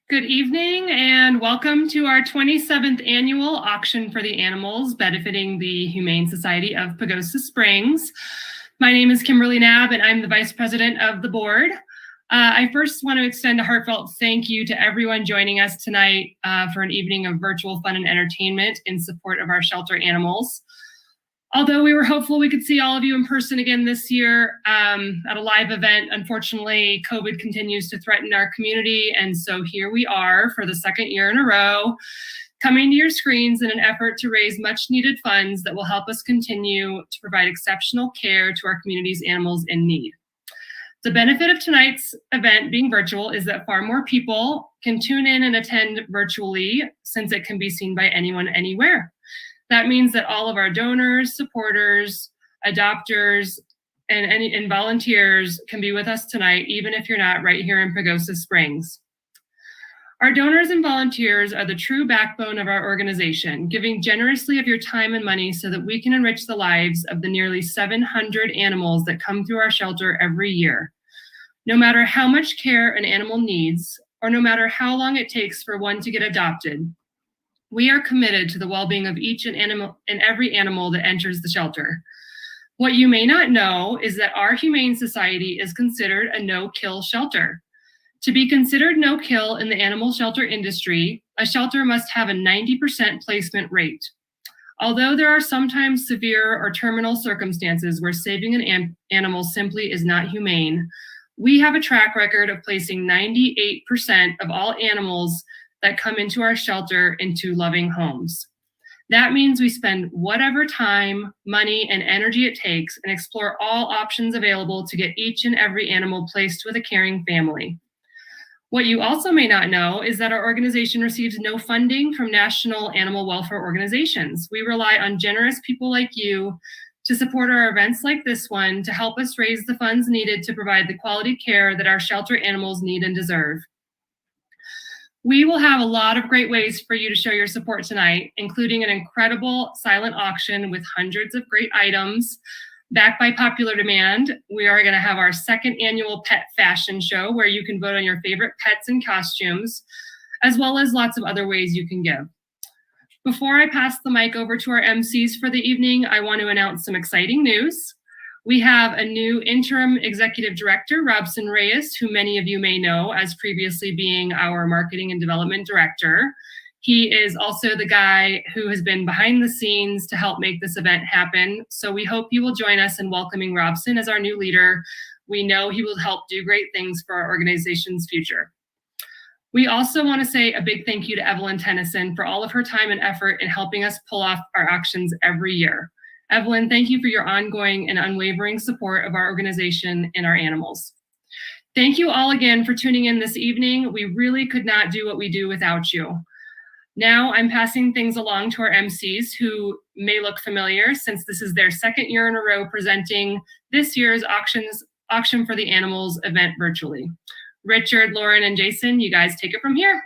Good evening and welcome to our 27th annual auction for the animals benefiting the Humane Society of Pagosa Springs. My name is Kimberly Knabb and I'm the Vice President of the board. I first want to extend a heartfelt thank you to everyone joining us tonight for an evening of virtual fun and entertainment in support of our shelter animals. Although we were hopeful we could see all of you in person again this year at a live event, unfortunately, COVID continues to threaten our community. And so here we are for the second year in a row, coming to your screens in an effort to raise much needed funds that will help us continue to provide exceptional care to our community's animals in need. The benefit of tonight's event being virtual is that far more people can tune in and attend virtually since it can be seen by anyone anywhere. That means that all of our donors, supporters, adopters, and volunteers can be with us tonight, even if you're not right here in Pagosa Springs. Our donors and volunteers are the true backbone of our organization, giving generously of your time and money so that we can enrich the lives of the nearly 700 animals that come through our shelter every year. No matter how much care an animal needs, or no matter how long it takes for one to get adopted, we are committed to the well-being of each and every animal that enters the shelter. What you may not know is that our Humane Society is considered a no-kill shelter. To be considered no-kill in the animal shelter industry, a shelter must have a 90% placement rate. Although there are sometimes severe or terminal circumstances where saving an animal simply is not humane, we have a track record of placing 98% of all animals that come into our shelter into loving homes. That means we spend whatever time, money, and energy it takes and explore all options available to get each and every animal placed with a caring family. What you also may not know is that our organization receives no funding from national animal welfare organizations. We rely on generous people like you to support our events like this one to help us raise the funds needed to provide the quality care that our shelter animals need and deserve. We will have a lot of great ways for you to show your support tonight, including an incredible silent auction with hundreds of great items. Backed by popular demand, we are going to have our second annual pet fashion show where you can vote on your favorite pets and costumes, as well as lots of other ways you can give. Before I pass the mic over to our MCs for the evening, I want to announce some exciting news. We have a new interim executive director, Robson Reyes, who many of you may know as previously being our marketing and development director. He is also the guy who has been behind the scenes to help make this event happen. So we hope you will join us in welcoming Robson as our new leader. We know he will help do great things for our organization's future. We also want to say a big thank you to Evelyn Tennyson for all of her time and effort in helping us pull off our auctions every year. Evelyn, thank you for your ongoing and unwavering support of our organization and our animals. Thank you all again for tuning in this evening. We really could not do what we do without you. Now I'm passing things along to our MCs who may look familiar since this is their second year in a row presenting this year's Auction for the Animals event virtually. Richard, Lauren, and Jason, you guys take it from here.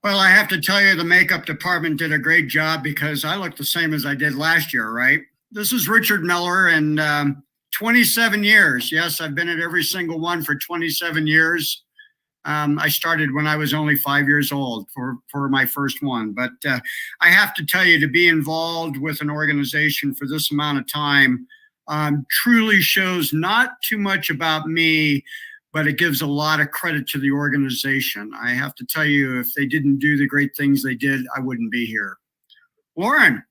Well, I have to tell you, the makeup department did a great job because I look the same as I did last year, right? This is Richard Miller, and 27 years. Yes, I've been at every single one for 27 years. I started when I was only 5 years old for my first one. But I have to tell you, to be involved with an organization for this amount of time truly shows not too much about me, but it gives a lot of credit to the organization. I have to tell you, if they didn't do the great things they did, I wouldn't be here. Lauren.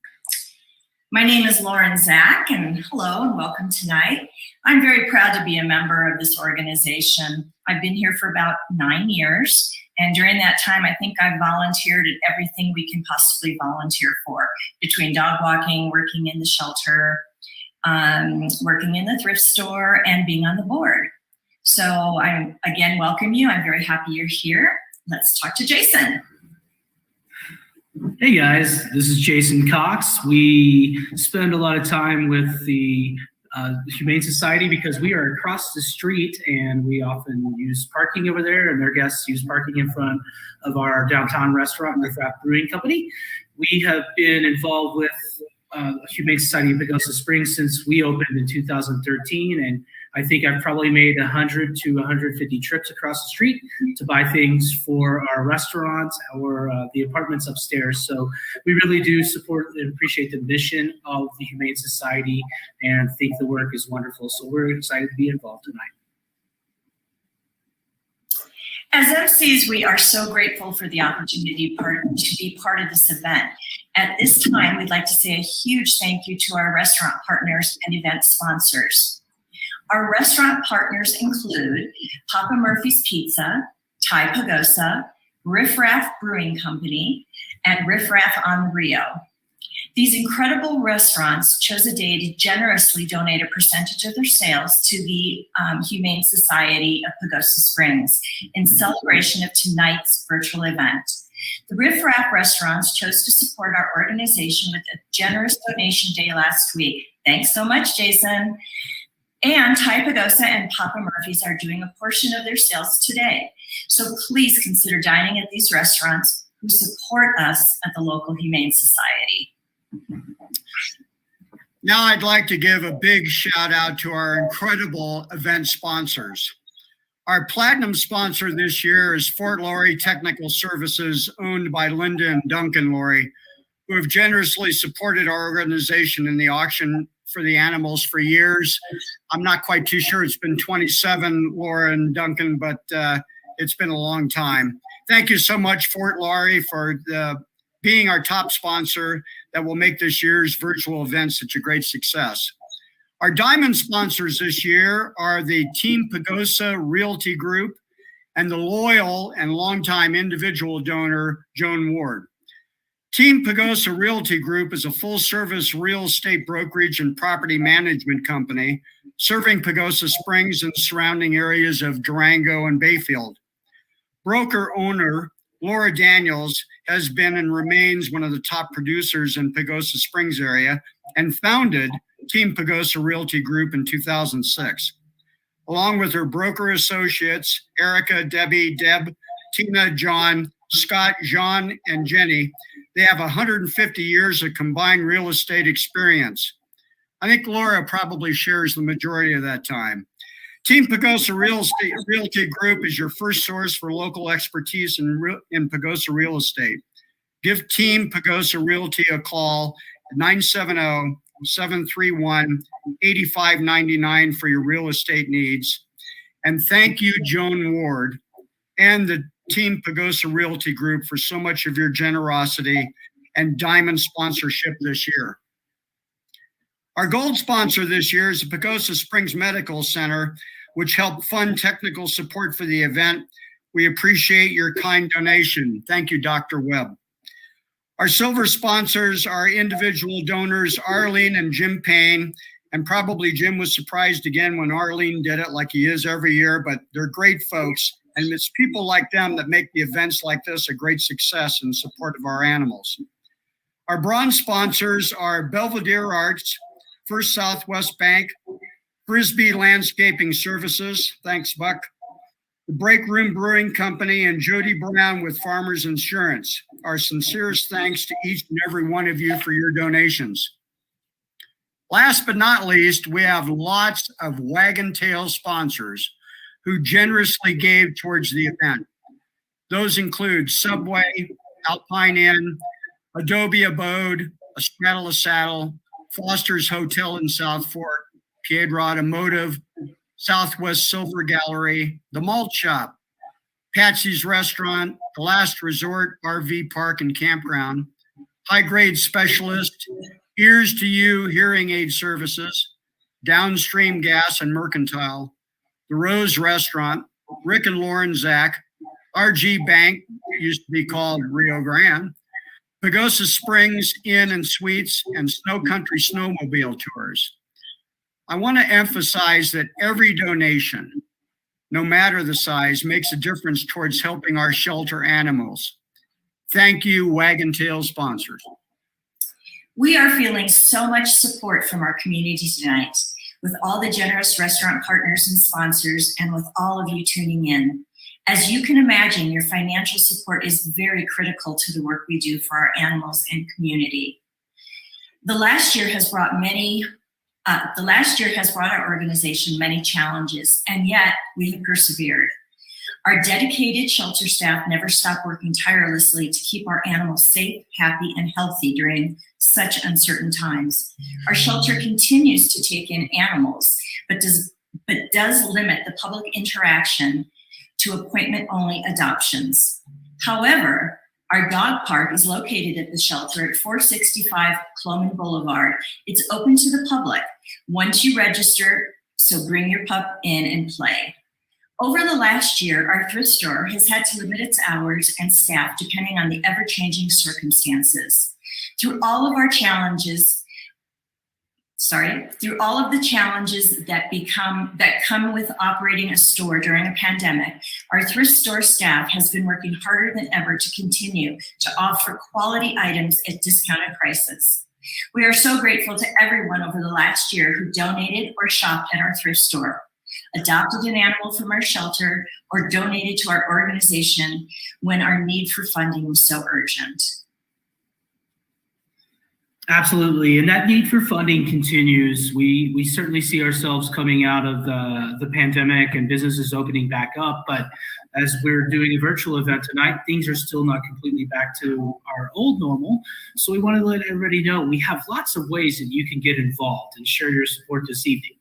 My name is Lauren Zack, and hello and welcome tonight. I'm very proud to be a member of this organization. I've been here for about 9 years, and during that time, I think I've volunteered at everything we can possibly volunteer for, between dog walking, working in the shelter, working in the thrift store, and being on the board. So I again welcome you. I'm very happy you're here. Let's talk to Jason. Hey guys, this is Jason Cox. We spend a lot of time with the Humane Society because we are across the street and we often use parking over there, and their guests use parking in front of our downtown restaurant and the Craft Brewing Company. We have been involved with Humane Society of Pagosa Springs since we opened in 2013, and I think I've probably made 100 to 150 trips across the street to buy things for our restaurant or the apartments upstairs. So we really do support and appreciate the mission of the Humane Society and think the work is wonderful. So we're excited to be involved tonight. As MCs, we are so grateful for the opportunity to be part of this event. At this time, we'd like to say a huge thank you to our restaurant partners and event sponsors. Our restaurant partners include Papa Murphy's Pizza, Thai Pagosa, Riff Raff Brewing Company, and Riff Raff on the Rio. These incredible restaurants chose a day to generously donate a percentage of their sales to the Humane Society of Pagosa Springs in celebration of tonight's virtual event. The Riff Raff restaurants chose to support our organization with a generous donation day last week. Thanks so much, Jason. And Thai Pagosa and Papa Murphy's are doing a portion of their sales today. So please consider dining at these restaurants who support us at the local Humane Society. Now I'd like to give a big shout out to our incredible event sponsors. Our platinum sponsor this year is Fort Laurie Technical Services, owned by Linda and Duncan Laurie, who have generously supported our organization in the auction for the animals for years. I'm not quite too sure. It's been 27, Laura and Duncan, but it's been a long time. Thank you so much, Fort Laurie, for being our top sponsor that will make this year's virtual event such a great success. Our diamond sponsors this year are the Team Pagosa Realty Group and the loyal and longtime individual donor, Joan Ward. Team Pagosa Realty Group is a full-service real estate brokerage and property management company serving Pagosa Springs and surrounding areas of Durango and Bayfield. Broker-owner Laura Daniels has been and remains one of the top producers in Pagosa Springs area and founded Team Pagosa Realty Group in 2006. Along with her broker associates, Erica, Debbie, Deb, Tina, John, Scott, Jean, and Jenny, they have 150 years of combined real estate experience. I think Laura probably shares the majority of that time. Team Pagosa Realty Group is your first source for local expertise in Pagosa real estate. Give Team Pagosa Realty a call at 970-731-8599 for your real estate needs. And thank you, Joan Ward, and the Team Pagosa Realty Group for so much of your generosity and diamond sponsorship this year. Our gold sponsor this year is the Pagosa Springs Medical Center, which helped fund technical support for the event. We appreciate your kind donation. Thank you, Dr. Webb. Our silver sponsors are individual donors, Arlene and Jim Payne, and probably Jim was surprised again when Arlene did it like he is every year, but they're great folks. And it's people like them that make the events like this a great success in support of our animals. Our bronze sponsors are Belvedere Arts, First Southwest Bank, Frisbee Landscaping Services, thanks Buck, the Break Room Brewing Company, and Jody Brown with Farmers Insurance. Our sincerest thanks to each and every one of you for your donations. Last but not least, we have lots of Wagon Tail sponsors who generously gave towards the event. Those include Subway, Alpine Inn, Adobe Abode, A Straddle a Saddle, Foster's Hotel in South Fork, Piedra Automotive, Southwest Silver Gallery, The Malt Shop, Patsy's Restaurant, The Last Resort RV Park and Campground, High Grade Specialist, Ears to You Hearing Aid Services, Downstream Gas and Mercantile, The Rose Restaurant, Rick and Lauren Zack, RG Bank, used to be called Rio Grande, Pagosa Springs Inn and Suites, and Snow Country Snowmobile Tours. I want to emphasize that every donation, no matter the size, makes a difference towards helping our shelter animals. Thank you, Wagon Tail sponsors. We are feeling so much support from our community tonight, with all the generous restaurant partners and sponsors, and with all of you tuning in. As you can imagine, your financial support is very critical to the work we do for our animals and community. The last year has brought our organization many challenges, and yet we have persevered. Our dedicated shelter staff never stop working tirelessly to keep our animals safe, happy, and healthy during such uncertain times. Our shelter continues to take in animals, but does limit the public interaction to appointment-only adoptions. However, our dog park is located at the shelter at 465 Cloman Boulevard. It's open to the public once you register, so bring your pup in and play. Over the last year, our thrift store has had to limit its hours and staff depending on the ever-changing circumstances. Through all of the challenges that come with operating a store during a pandemic, our thrift store staff has been working harder than ever to continue to offer quality items at discounted prices. We are so grateful to everyone over the last year who donated or shopped at our thrift store, adopted an animal from our shelter, or donated to our organization when our need for funding was so urgent. Absolutely, and that need for funding continues. We certainly see ourselves coming out of the pandemic and businesses opening back up, but as we're doing a virtual event tonight, things are still not completely back to our old normal. So we want to let everybody know we have lots of ways that you can get involved and share your support this evening.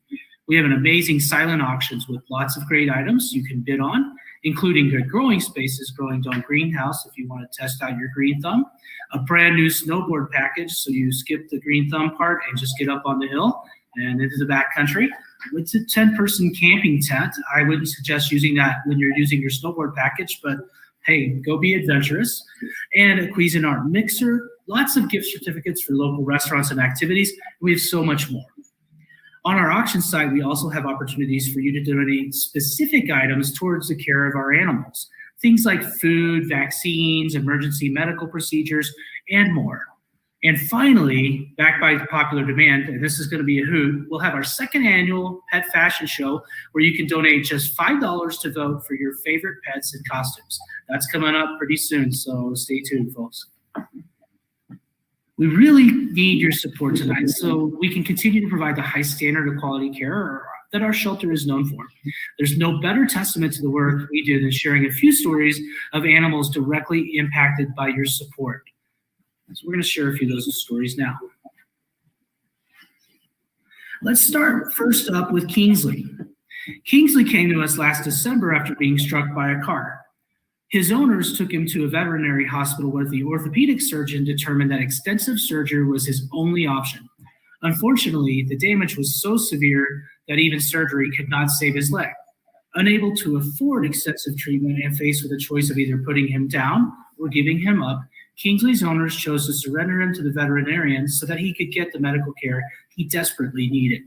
We have an amazing silent auctions with lots of great items you can bid on, including good growing spaces, Growing Dome Greenhouse if you want to test out your green thumb, a brand new snowboard package so you skip the green thumb part and just get up on the hill and into the back country. It's a 10-person camping tent. I wouldn't suggest using that when you're using your snowboard package, but hey, go be adventurous. And a Cuisinart mixer, lots of gift certificates for local restaurants and activities. We have so much more. On our auction site, we also have opportunities for you to donate specific items towards the care of our animals. Things like food, vaccines, emergency medical procedures, and more. And finally, backed by popular demand, and this is going to be a hoot, we'll have our second annual pet fashion show where you can donate just $5 to vote for your favorite pets and costumes. That's coming up pretty soon, so stay tuned, folks. We really need your support tonight so we can continue to provide the high standard of quality care that our shelter is known for. There's no better testament to the work we do than sharing a few stories of animals directly impacted by your support. So we're going to share a few of those stories now. Let's start first up with Kingsley. Kingsley came to us last December after being struck by a car. His owners took him to a veterinary hospital where the orthopedic surgeon determined that extensive surgery was his only option. Unfortunately, the damage was so severe that even surgery could not save his leg. Unable to afford extensive treatment and faced with a choice of either putting him down or giving him up, Kingsley's owners chose to surrender him to the veterinarian so that he could get the medical care he desperately needed.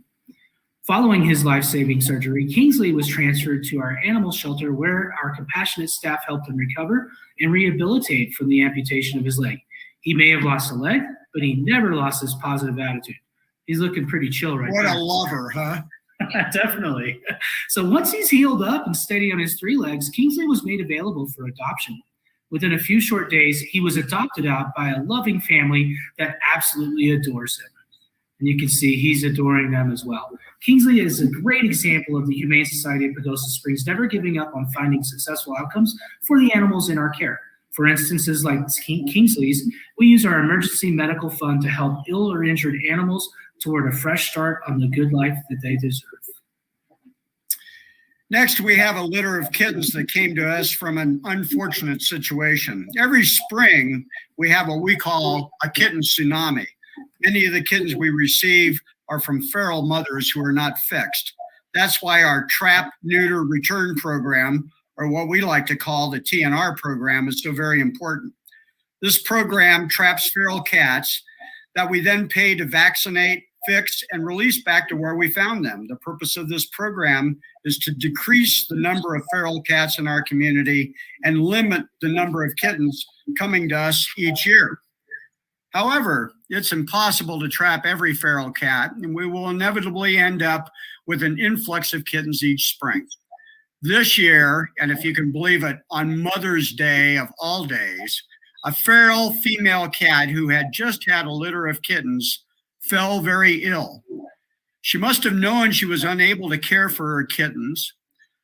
Following his life-saving surgery, Kingsley was transferred to our animal shelter where our compassionate staff helped him recover and rehabilitate from the amputation of his leg. He may have lost a leg, but he never lost his positive attitude. He's looking pretty chill right now. What a lover, huh? Definitely. So once he's healed up and steady on his 3 legs, Kingsley was made available for adoption. Within a few short days, he was adopted out by a loving family that absolutely adores him. And you can see he's adoring them as well. Kingsley is a great example of the Humane Society of Pagosa Springs never giving up on finding successful outcomes for the animals in our care. For instances like Kingsley's, we use our emergency medical fund to help ill or injured animals toward a fresh start on the good life that they deserve. Next, we have a litter of kittens that came to us from an unfortunate situation. Every spring, we have what we call a kitten tsunami. Many of the kittens we receive are from feral mothers who are not fixed. That's why our trap, neuter, return program, or what we like to call the TNR program, is so very important. This program traps feral cats that we then pay to vaccinate, fix, and release back to where we found them. The purpose of this program is to decrease the number of feral cats in our community and limit the number of kittens coming to us each year. However, it's impossible to trap every feral cat, and we will inevitably end up with an influx of kittens each spring. This year, and if you can believe it, on Mother's Day of all days, a feral female cat who had just had a litter of kittens fell very ill. She must have known she was unable to care for her kittens,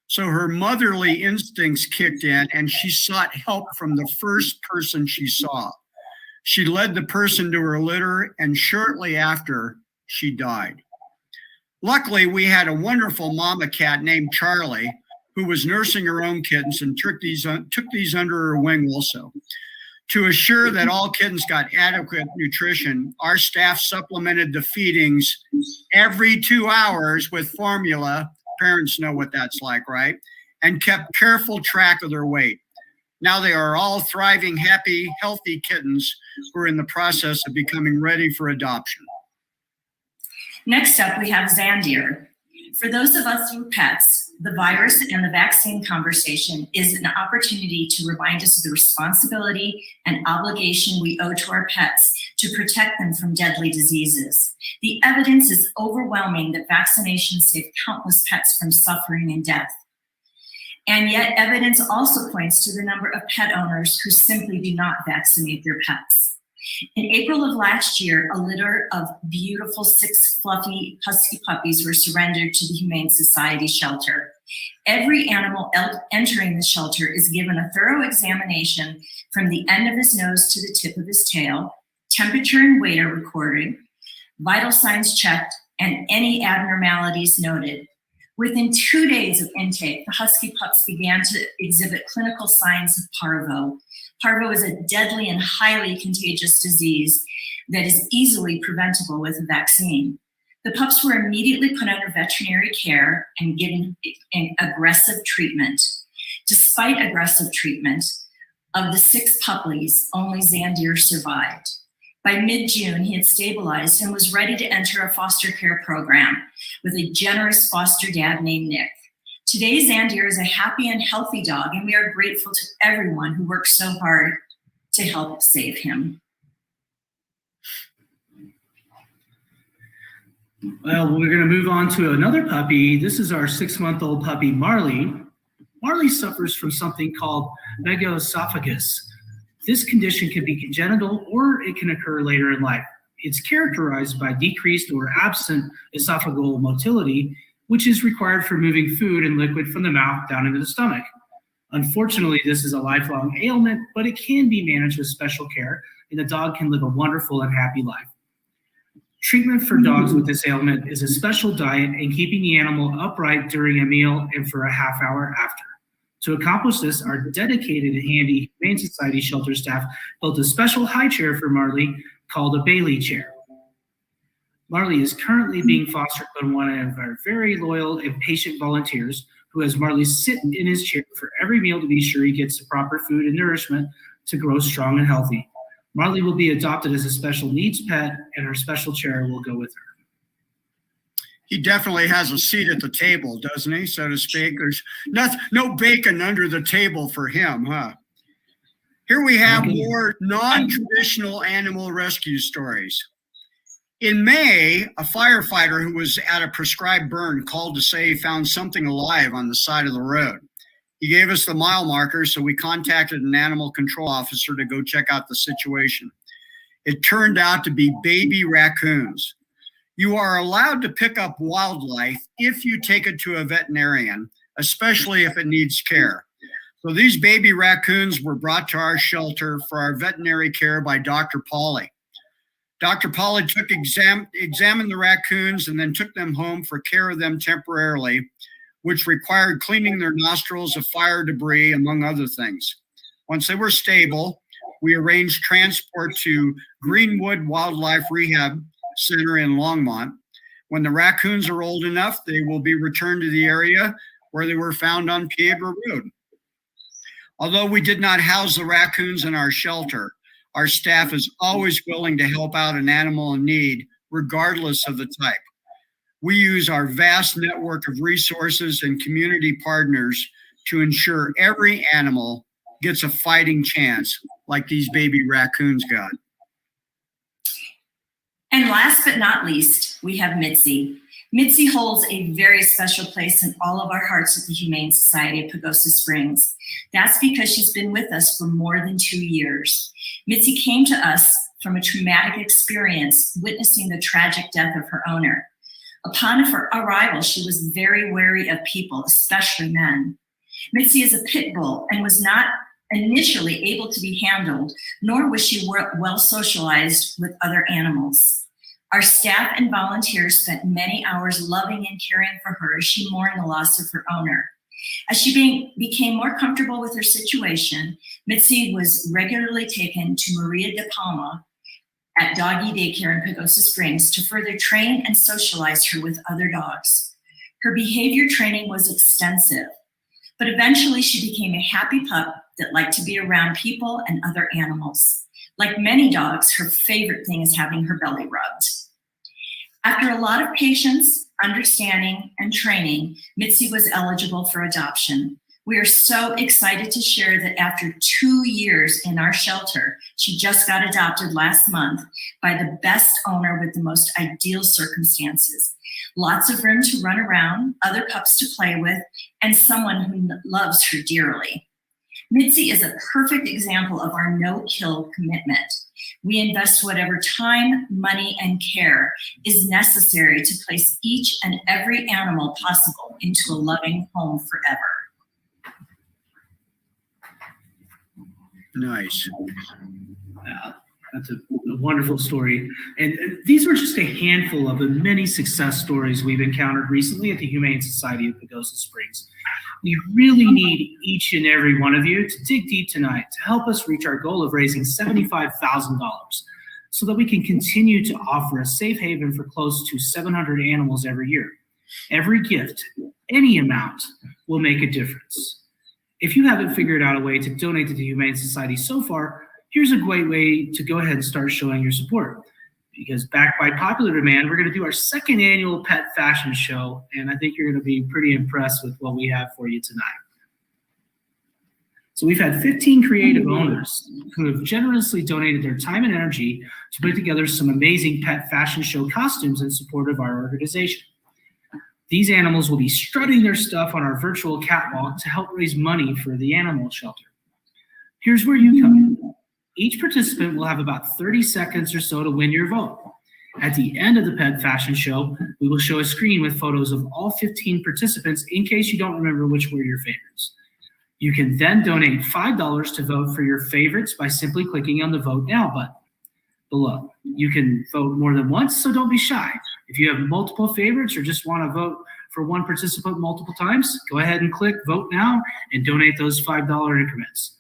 so her motherly instincts kicked in and she sought help from the first person she saw. She led the person to her litter, and shortly after, she died. Luckily, we had a wonderful mama cat named Charlie who was nursing her own kittens and took these under her wing also. To assure that all kittens got adequate nutrition, our staff supplemented the feedings every 2 hours with formula. Parents know what that's like, right? And kept careful track of their weight. Now they are all thriving, happy, healthy kittens who are in the process of becoming ready for adoption. Next up, we have Zander. For those of us with pets, the virus and the vaccine conversation is an opportunity to remind us of the responsibility and obligation we owe to our pets to protect them from deadly diseases. The evidence is overwhelming that vaccinations save countless pets from suffering and death. And yet evidence also points to the number of pet owners who simply do not vaccinate their pets. In April of last year, a litter of beautiful 6 fluffy husky puppies were surrendered to the Humane Society shelter. Every animal entering the shelter is given a thorough examination from the end of his nose to the tip of his tail. Temperature and weight are recorded, vital signs checked, and any abnormalities noted. Within 2 days of intake, the husky pups began to exhibit clinical signs of parvo. Parvo is a deadly and highly contagious disease that is easily preventable with a vaccine. The pups were immediately put under veterinary care and given an aggressive treatment. Despite aggressive treatment, of the 6 puppies, only Zander survived. By mid-June, he had stabilized and was ready to enter a foster care program with a generous foster dad named Nick. Today, Zander is a happy and healthy dog, and we are grateful to everyone who worked so hard to help save him. Well, we're going to move on to another puppy. This is our 6-month-old puppy, Marley. Marley suffers from something called megaesophagus. This condition can be congenital or it can occur later in life. It's characterized by decreased or absent esophageal motility, which is required for moving food and liquid from the mouth down into the stomach. Unfortunately, this is a lifelong ailment, but it can be managed with special care, and the dog can live a wonderful and happy life. Treatment for dogs with this ailment is a special diet and keeping the animal upright during a meal and for a half hour after. To accomplish this, our dedicated and handy Humane Society shelter staff built a special high chair for Marley called a Bailey chair. Marley is currently being fostered by one of our very loyal and patient volunteers who has Marley sit in his chair for every meal to be sure he gets the proper food and nourishment to grow strong and healthy. Marley will be adopted as a special needs pet, and her special chair will go with her. He definitely has a seat at the table, doesn't he, so to speak? There's no bacon under the table for him, huh? Here we have more non-traditional animal rescue stories. In May, a firefighter who was at a prescribed burn called to say he found something alive on the side of the road. He gave us the mile marker, so we contacted an animal control officer to go check out the situation. It turned out to be baby raccoons. You are allowed to pick up wildlife if you take it to a veterinarian, especially if it needs care. So these baby raccoons were brought to our shelter for our veterinary care by Dr. Pauly. Dr. Pauly examined the raccoons and then took them home for care of them temporarily, which required cleaning their nostrils of fire debris, among other things. Once they were stable, we arranged transport to Greenwood Wildlife Rehab Center in Longmont. When the raccoons are old enough, they will be returned to the area where they were found on Piedra Road. Although we did not house the raccoons in our shelter, our staff is always willing to help out an animal in need, regardless of the type. We use our vast network of resources and community partners to ensure every animal gets a fighting chance, like these baby raccoons got. And last but not least, we have Missy. Missy holds a very special place in all of our hearts at the Humane Society of Pagosa Springs. That's because she's been with us for more than 2 years. Missy came to us from a traumatic experience witnessing the tragic death of her owner. Upon her arrival, she was very wary of people, especially men. Missy is a pit bull and was not initially able to be handled, nor was she well socialized with other animals. Our staff and volunteers spent many hours loving and caring for her as she mourned the loss of her owner. As she became more comfortable with her situation, Missy was regularly taken to Maria de Palma at doggy daycare in Pagosa Springs to further train and socialize her with other dogs. Her behavior training was extensive, but eventually she became a happy pup that liked to be around people and other animals. Like many dogs, her favorite thing is having her belly rubbed. After a lot of patience, understanding, and training, Missy was eligible for adoption. We are so excited to share that after 2 years in our shelter, she just got adopted last month by the best owner with the most ideal circumstances. Lots of room to run around, other pups to play with, and someone who loves her dearly. Missy is a perfect example of our no-kill commitment. We invest whatever time, money, and care is necessary to place each and every animal possible into a loving home forever. Nice. That's a wonderful story. And these were just a handful of the many success stories we've encountered recently at the Humane Society of Pagosa Springs. We really need each and every one of you to dig deep tonight to help us reach our goal of raising $75,000 so that we can continue to offer a safe haven for close to 700 animals every year. Every gift, any amount, will make a difference. If you haven't figured out a way to donate to the Humane Society so far, here's a great way to go ahead and start showing your support. Because backed by popular demand, we're going to do our second annual pet fashion show, and I think you're going to be pretty impressed with what we have for you tonight. So we've had 15 creative owners who have generously donated their time and energy to put together some amazing pet fashion show costumes in support of our organization. These animals will be strutting their stuff on our virtual catwalk to help raise money for the animal shelter. Here's where you come in. Each participant will have about 30 seconds or so to win your vote. At the end of the pet fashion show, we will show a screen with photos of all 15 participants in case you don't remember which were your favorites. You can then donate $5 to vote for your favorites by simply clicking on the Vote Now button below. You can vote more than once, so don't be shy. If you have multiple favorites or just want to vote for one participant multiple times, go ahead and click Vote Now and donate those $5 increments.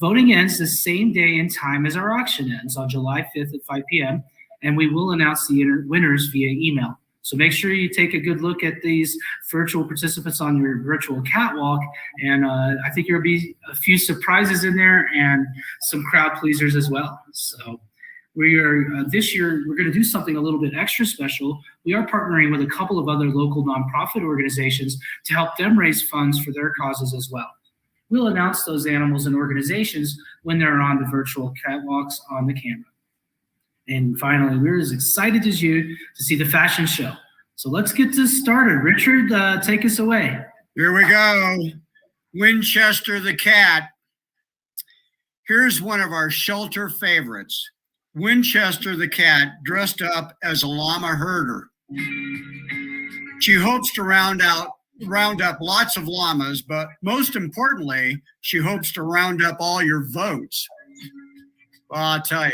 Voting ends the same day and time as our auction ends on July 5th at 5 p.m., and we will announce the winners via email. So make sure you take a good look at these virtual participants on your virtual catwalk, and I think there'll be a few surprises in there and some crowd pleasers as well. So we are this year, we're going to do something a little bit extra special. We are partnering with a couple of other local nonprofit organizations to help them raise funds for their causes as well. We'll announce those animals and organizations when they're on the virtual catwalks on the camera. And finally, we're as excited as you to see the fashion show. So let's get this started. Richard, take us away. Here we go. Winchester the cat. Here's one of our shelter favorites. Winchester the cat dressed up as a llama herder. She hopes to round up lots of llamas, but most importantly, she hopes to round up all your votes. Well, I'll tell you.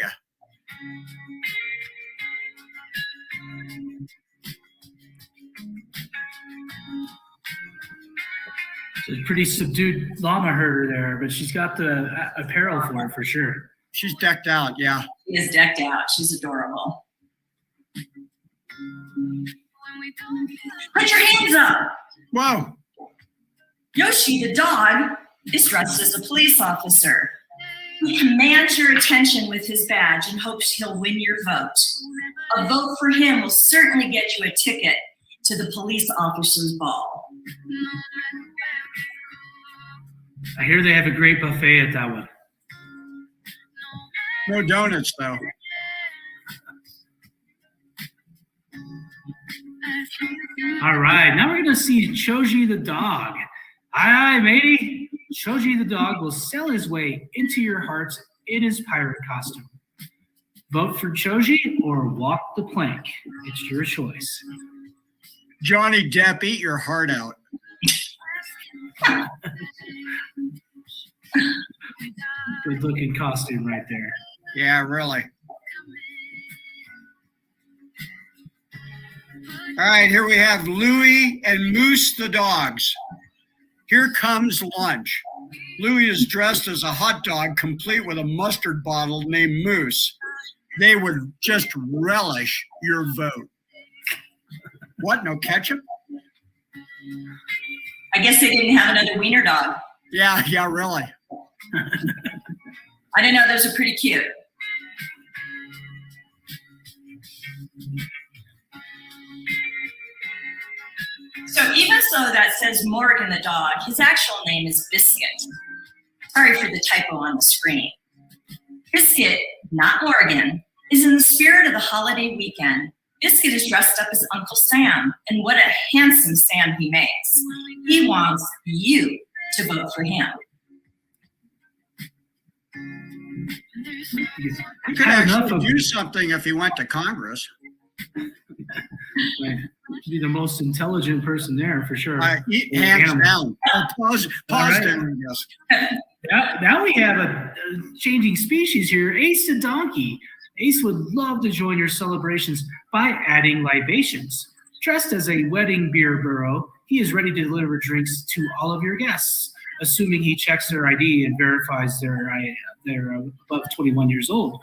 She's a pretty subdued llama herder there, but she's got the apparel for it for sure. She's decked out, yeah. She is decked out. She's adorable. Put your hands up. Whoa. Yoshi, the dog, is dressed as a police officer. He commands your attention with his badge and hopes he'll win your vote. A vote for him will certainly get you a ticket to the police officer's ball. I hear they have a great buffet at that one. No donuts, though. All right, now we're going to see Choji the dog. Aye, matey. Choji the dog will sell his way into your hearts in his pirate costume. Vote for Choji or walk the plank. It's your choice. Johnny Depp, eat your heart out. Good looking costume right there. Yeah, really. All right, here we have Louie and Moose the dogs. Here comes lunch. Louie is dressed as a hot dog, complete with a mustard bottle named Moose. They would just relish your vote. What, no ketchup? I guess they didn't have another wiener dog. Yeah, really. I didn't know those are pretty cute. So even though that says Morgan the dog, his actual name is Biscuit. Sorry for the typo on the screen. Biscuit, not Morgan, is in the spirit of the holiday weekend. Biscuit is dressed up as Uncle Sam, and what a handsome Sam he makes. He wants you to vote for him. He could actually do something if he went to Congress. Right. Be the most intelligent person there for sure. Hands down. Pause right. down, yes. Now we have a changing species here. Ace the donkey. Ace would love to join your celebrations by adding libations. Dressed as a wedding beer burro, he is ready to deliver drinks to all of your guests, assuming he checks their ID and verifies they're above 21 years old.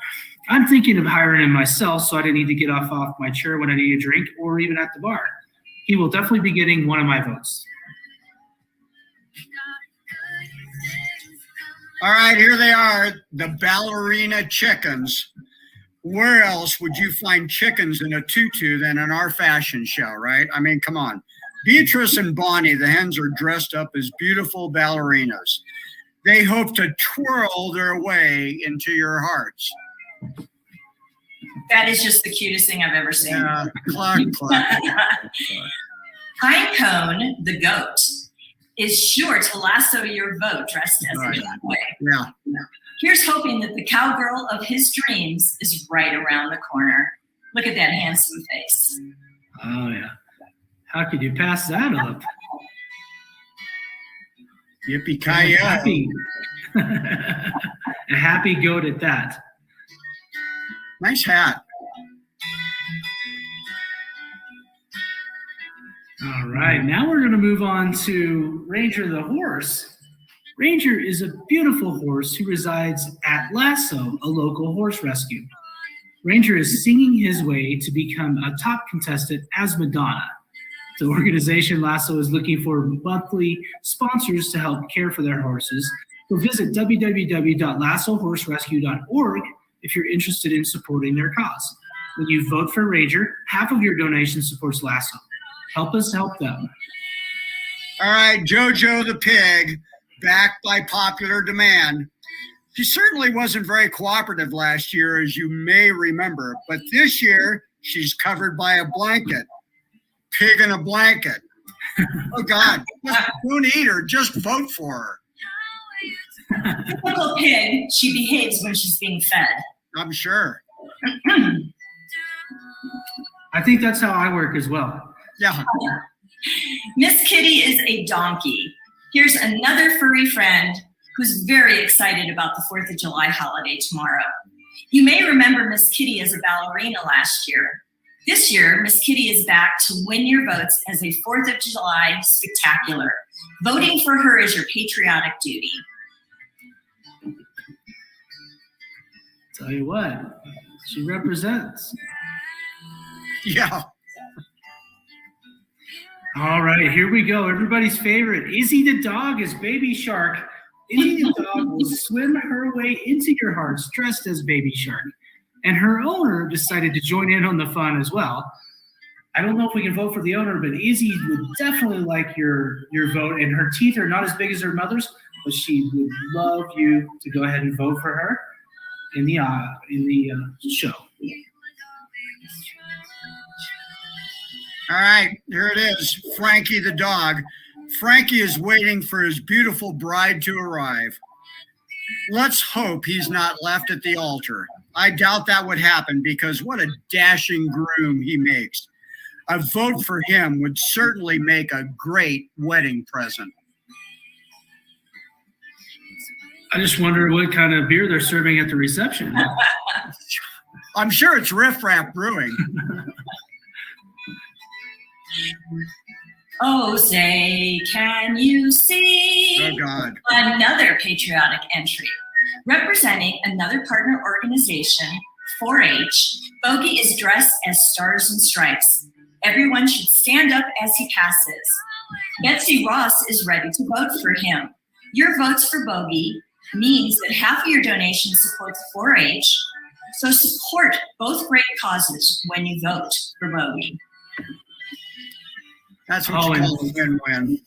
I'm thinking of hiring him myself, so I didn't need to get off my chair when I need a drink or even at the bar. He will definitely be getting one of my votes. All right, here they are, the ballerina chickens. Where else would you find chickens in a tutu than in our fashion show, right? I mean, come on. Beatrice and Bonnie, the hens, are dressed up as beautiful ballerinas. They hope to twirl their way into your hearts. That is just the cutest thing I've ever seen. Yeah, cluck. Pinecone, the goat, is sure to lasso your vote dressed as a way. Yeah. Here's hoping that the cowgirl of his dreams is right around the corner. Look at that handsome face. Oh, yeah. How could you pass that up? Yippee-ki-yay. A happy goat at that. Nice hat. All right, now we're going to move on to Ranger the horse. Ranger is a beautiful horse who resides at Lasso, a local horse rescue. Ranger is singing his way to become a top contestant as Madonna. The organization Lasso is looking for monthly sponsors to help care for their horses. So visit www.lassohorserescue.org if you're interested in supporting their cause. When you vote for Ranger, half of your donation supports Lasso. Help us help them. All right, JoJo the pig, back by popular demand. She certainly wasn't very cooperative last year, as you may remember, but this year she's covered by a blanket. Pig in a blanket. Oh, God. Don't eat her. Just vote for her. Typical pig, she behaves when she's being fed. I'm sure. I think that's how I work as well. Yeah. Miss Kitty is a donkey. Here's another furry friend who's very excited about the 4th of July holiday tomorrow. You may remember Miss Kitty as a ballerina last year. This year, Miss Kitty is back to win your votes as a 4th of July spectacular. Voting for her is your patriotic duty. Tell you what, she represents. Yeah. All right, here we go. Everybody's favorite. Izzy the dog is Baby Shark. Izzy the dog will swim her way into your hearts dressed as Baby Shark. And her owner decided to join in on the fun as well. I don't know if we can vote for the owner, but Izzy would definitely like your vote. And her teeth are not as big as her mother's, but she would love you to go ahead and vote for her in the show. All right, here it is. Frankie the dog. Frankie is waiting for his beautiful bride to arrive. Let's hope he's not left at the altar. I doubt that would happen because what a dashing groom he makes. A vote for him would certainly make a great wedding present. I just wonder what kind of beer they're serving at the reception. I'm sure it's Riff Raff Brewing. Oh, say, can you see Oh, God. another patriotic entry? Representing another partner organization, 4-H, Bogey is dressed as stars and stripes. Everyone should stand up as he passes. Betsy Ross is ready to vote for him. Your votes for Bogey means that half of your donation supports 4-H, so support both great causes when you vote for Bogey. That's what you call a win-win.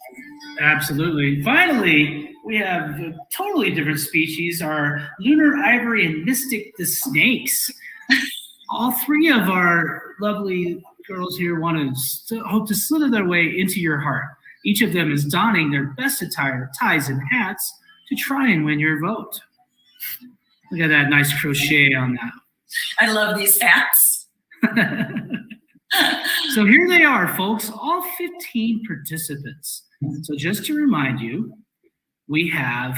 Absolutely. Finally, we have a totally different species, our lunar ivory and mystic the snakes. All three of our lovely girls here want to hope to slither their way into your heart. Each of them is donning their best attire, ties, and hats to try and win your vote. Look at that nice crochet on that. I love these hats. So here they are, folks, all 15 participants. So just to remind you, we have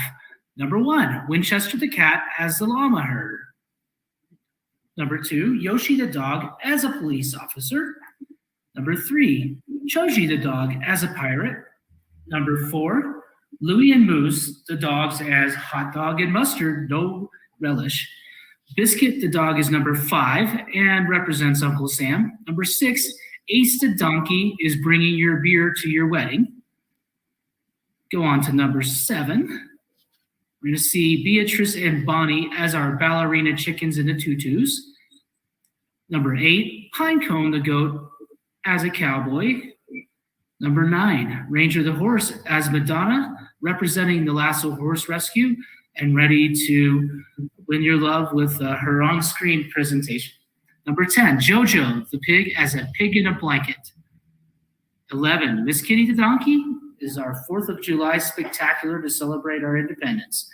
number 1, Winchester the cat as the llama herder. Number 2, Yoshi the dog as a police officer. Number 3, Choji the dog as a pirate. Number 4, Louie and Moose the dogs as hot dog and mustard, no relish. Biscuit the dog is number 5 and represents Uncle Sam. Number 6, Ace the donkey is bringing your beer to your wedding. Go on to number 7. We're going to see Beatrice and Bonnie as our ballerina chickens in the tutus. Number 8, Pinecone the goat as a cowboy. Number 9, Ranger the horse as Madonna, representing the Lasso Horse Rescue and ready to win your love with her on-screen presentation. Number 10, Jojo the pig as a pig in a blanket. 11, Miss Kitty the donkey is our 4th of July spectacular to celebrate our independence.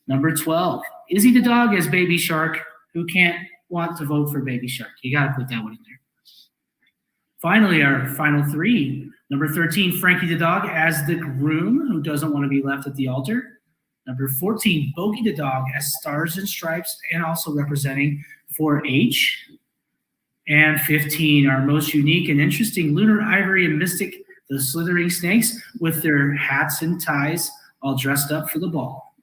Number 12, Izzy the dog as Baby Shark. Who can't want to vote for Baby Shark? You got to put that one in there. Finally, our final 3. Number 13, Frankie the dog as the groom who doesn't want to be left at the altar. Number 14, Bogey the dog as stars and stripes and also representing 4-H. And 15, our most unique and interesting lunar ivory and mystic, the slithering snakes with their hats and ties all dressed up for the ball.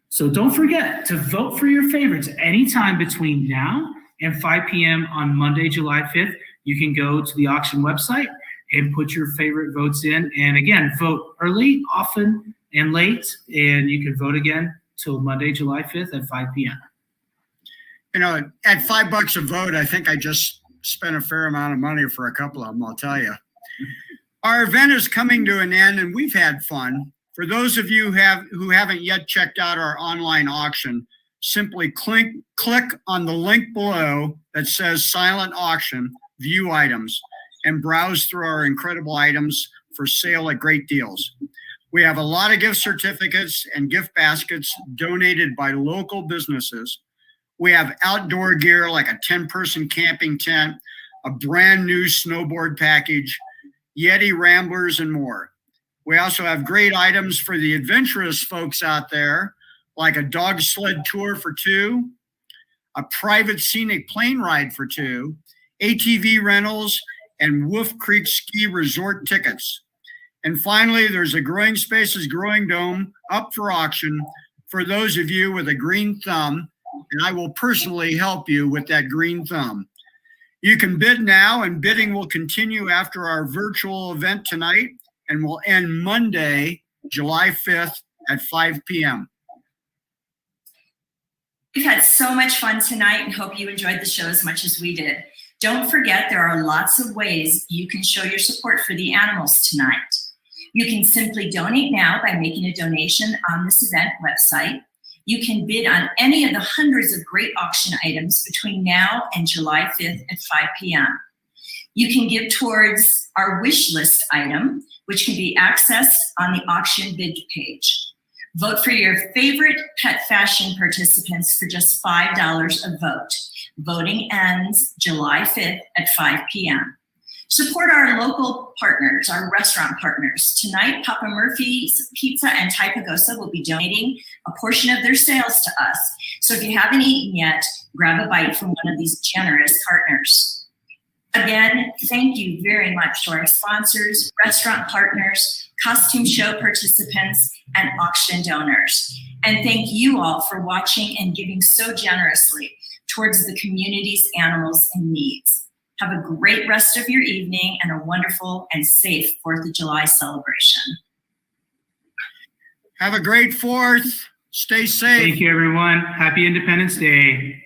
So don't forget to vote for your favorites anytime between now and 5 p.m. on Monday, July 5th. You can go to the auction website and put your favorite votes in. And again, vote early, often, and late. And you can vote again till Monday, July 5th at 5 p.m. You know, at $5 a vote, I think I just spent a fair amount of money for a couple of them, I'll tell you. Our event is coming to an end, and we've had fun. For those of you who haven't yet checked out our online auction, simply click on the link below that says Silent Auction, View Items, and browse through our incredible items for sale at great deals. We have a lot of gift certificates and gift baskets donated by local businesses. We have outdoor gear like a 10-person camping tent, a brand new snowboard package, Yeti ramblers, and more. We also have great items for the adventurous folks out there, like a dog sled tour for 2, a private scenic plane ride for 2, ATV rentals, and Wolf Creek Ski Resort tickets. And finally, there's a Growing Spaces Growing Dome up for auction for those of you with a green thumb, and I will personally help you with that green thumb. You can bid now, and bidding will continue after our virtual event tonight and will end Monday, July 5th at 5 p.m. We've had so much fun tonight and hope you enjoyed the show as much as we did. Don't forget, there are lots of ways you can show your support for the animals tonight. You can simply donate now by making a donation on this event website. You can bid on any of the hundreds of great auction items between now and July 5th at 5 p.m. You can give towards our wish list item, which can be accessed on the auction bid page. Vote for your favorite pet fashion participants for just $5 a vote. Voting ends July 5th at 5 p.m. Support our local partners, our restaurant partners. Tonight, Papa Murphy's Pizza and Thai Pagosa will be donating a portion of their sales to us. So if you haven't eaten yet, grab a bite from one of these generous partners. Again, thank you very much to our sponsors, restaurant partners, costume show participants, and auction donors. And thank you all for watching and giving so generously towards the community's animals and needs. Have a great rest of your evening and a wonderful and safe 4th of July celebration. Have a great 4th. Stay safe. Thank you, everyone. Happy Independence Day.